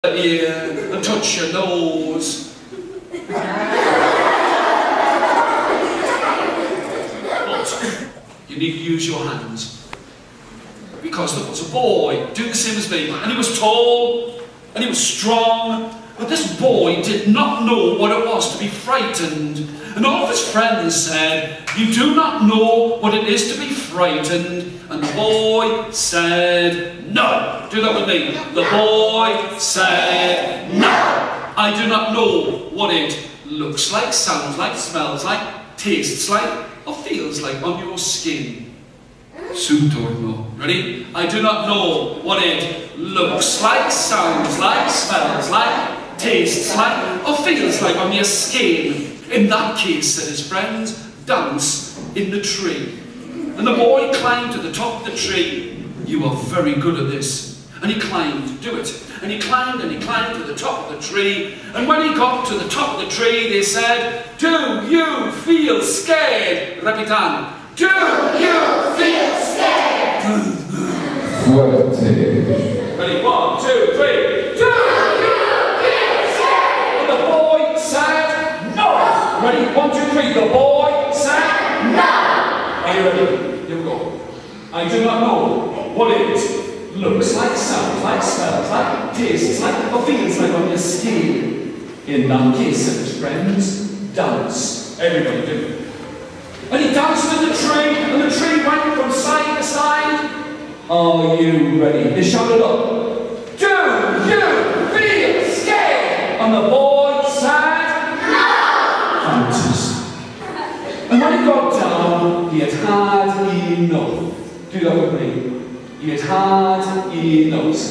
ear and touch your nose. But you need to use your hands. Because there was a boy doing the same as me, and he was tall and he was strong, but this boy did not know what it was to be frightened. And all of his friends said, "You do not know what it is to be frightened." And the boy said, "No." Do that with me. The boy said, "No. I do not know what it looks like, sounds like, smells like, tastes like, or feels like on your skin." Soon don't know. Ready? I do not know what it looks like, sounds like, smells like, tastes like, or feels like on your skin. "In that case," said his friends, "dance in the tree." And the boy climbed to the top of the tree. "You are very good at this." And he climbed, do it. And he climbed to the top of the tree. And when he got to the top of the tree, they said, "Do you feel scared?" Repitan. "Do you feel scared?" Ready? 1, 2, 3. "Do you feel scared?" And the boy said, "No." Ready? 1, 2, 3. The boy said, "No." Are you ready? Here we go. I do not know what it looks like, sounds like, smells like, tastes like, or feels like on your skin. "In that case," said his friends, "dance." Everybody do it. And he danced in the tree, and the tree went from side to side. Are you ready? They shouted up, "Do you feel scared?" And the boy said, "No." Fantastic. And when he got down, he had had enough. Do that with me. He had had enough.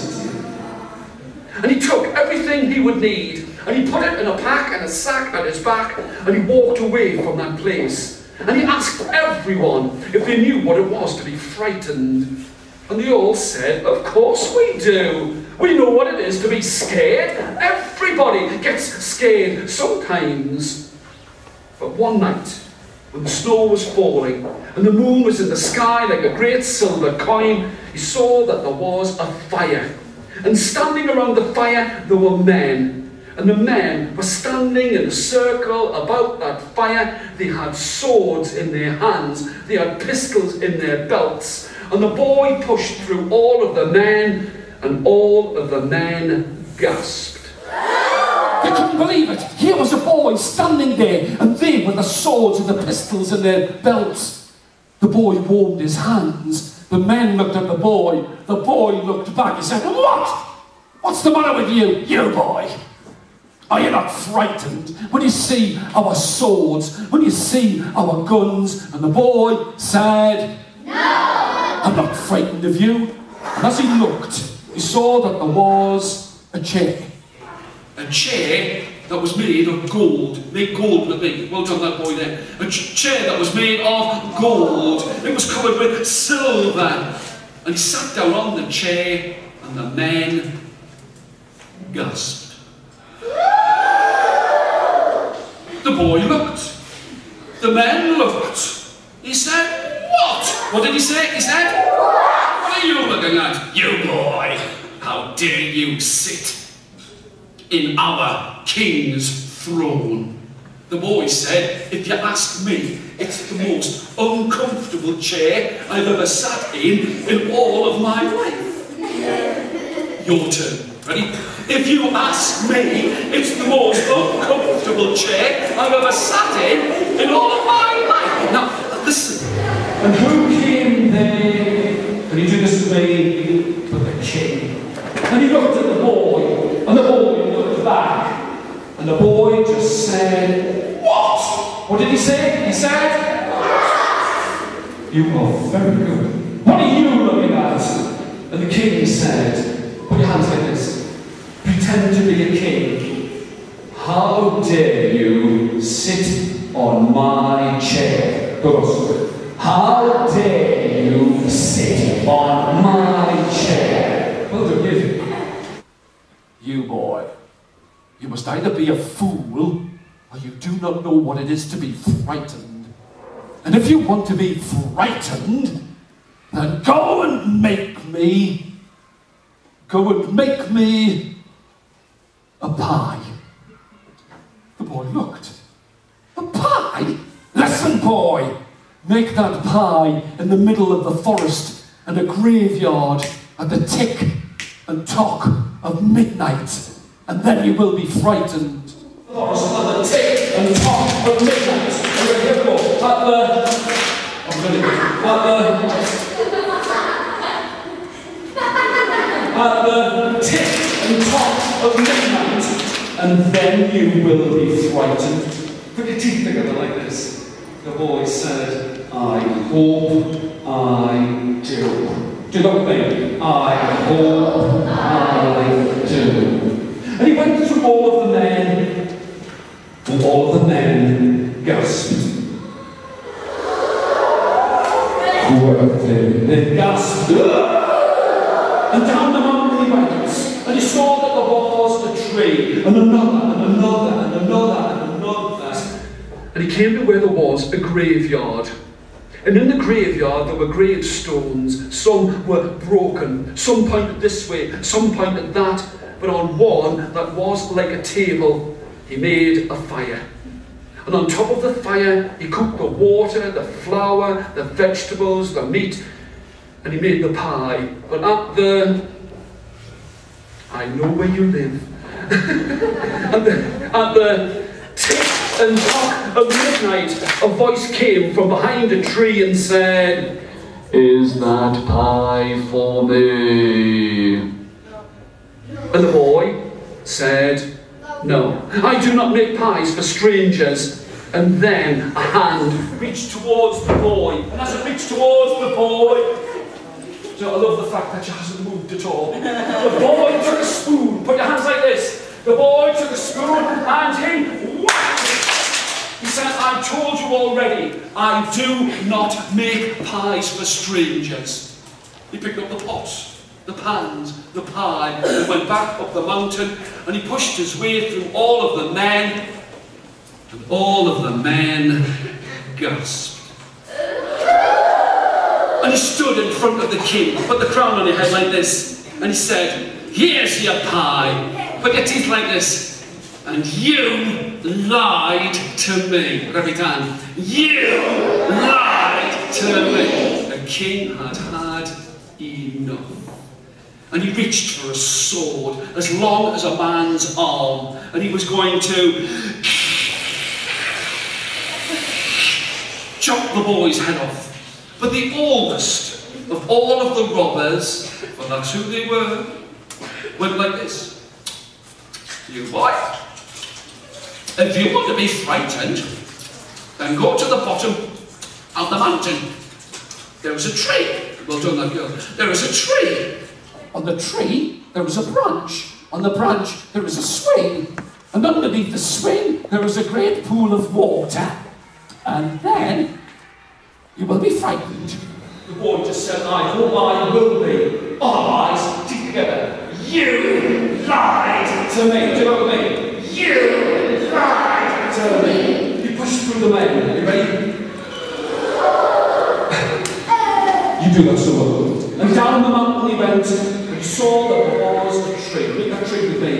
And he took everything he would need, and he put it in a pack and a sack at his back, and he walked away from that place. And he asked everyone if they knew what it was to be frightened. And they all said, "Of course we do. We know what it is to be scared. Everybody gets scared sometimes." But one night, when the snow was falling and the moon was in the sky like a great silver coin, he saw that there was a fire. And standing around the fire, there were men. And the men were standing in a circle about that fire. They had swords in their hands. They had pistols in their belts. And the boy pushed through all of the men, and all of the men gasped. They couldn't believe it. Here was a boy standing there, and they with the swords and the pistols in their belts. The boy warmed his hands. The men looked at the boy. The boy looked back. He said, "What? What's the matter with you, you boy? Are you not frightened when you see our swords, when you see our guns?" And the boy said, "No. I'm not frightened of you." And as he looked, he saw that there was a chair. A chair that was made of gold. Make gold with me. Well done, that boy there. A chair that was made of gold. It was covered with silver. And he sat down on the chair, and the men gasped. The boy looked. The men looked. He said, "What?" What did he say? He said, "What are you looking at, you boy? How dare you sit in our king's throne?" The boy said, "If you ask me, it's the most uncomfortable chair I've ever sat in all of my life." Your turn. Ready? "If you ask me, it's the most uncomfortable chair I've ever sat in all of my life." Now, listen. And who came there? Can you do this with me? But the king. And he looked at the boy, and the boy looked back. And the boy just said, "What?" What did he say? He said, "You are very good. What are you looking at?" And the king said, put your hands like this. Pretend to be a king. "How dare you sit on my chair?" Go. "How dare you sit on my chair?" Well done, you. "You boy, you must either be a fool or you do not know what it is to be frightened. And if you want to be frightened, then go and make me a pie. The boy looked. A pie? Listen, boy! Make that pie in the middle of the forest and a graveyard at the tick and tock of midnight, and then you will be frightened. The forest at the tick and tock of midnight. At the tick and tock of midnight, and then you will be frightened. Put your teeth together like this. The boy said, I hope I do. Do that with me. I hope I do. And he went through all of the men, and all of the men gasped. Who were they? They gasped. And down the mountain he went, and he saw that there was a tree, and another, and another, and another, and another. And he came to where there was a graveyard. And in the graveyard there were gravestones. Some were broken, some pointed this way, some pointed that. But on one that was like a table, he made a fire. And on top of the fire, he cooked the water, the flour, the vegetables, the meat, and he made the pie. But at the... I know where you live. at the tick and tock of midnight, a voice came from behind a tree and said, "Is that pie for me?" And the boy said, "No, I do not make pies for strangers." And then a hand reached towards the boy, and as it reached towards the boy, so I love the fact that she hasn't moved at all. The boy took a spoon, put your hands like this. The boy took a spoon and he whacked it. He said, "I told you already, I do not make pies for strangers." He picked up the pots, the pans, the pie, and went back up the mountain, and he pushed his way through all of the men, and all of the men gasped. And he stood in front of the king, put the crown on your head like this, and he said, "Here's your pie." Put your teeth like this. "And you lied to me." Every time. "You lied to me." The king had had enough. And he reached for a sword as long as a man's arm, and he was going to chop the boy's head off. But the oldest of all of the robbers, for that's who they were, went like this. "You boy, if you want to be frightened, then go to the bottom of the mountain. There is a tree." Well done, that girl. "There is a tree. On the tree, there is a branch. On the branch, there is a swing. And underneath the swing, there is a great pool of water. And then you will be frightened." The boy just said, "I hope I will be." All eyes, teeth together. "You lied to me." Do you know what I mean? "You lied to me." He pushed through the men. Are you ready? You do that so well. And down the mountain he went, and he saw that there was a tree. Look at that tree with me.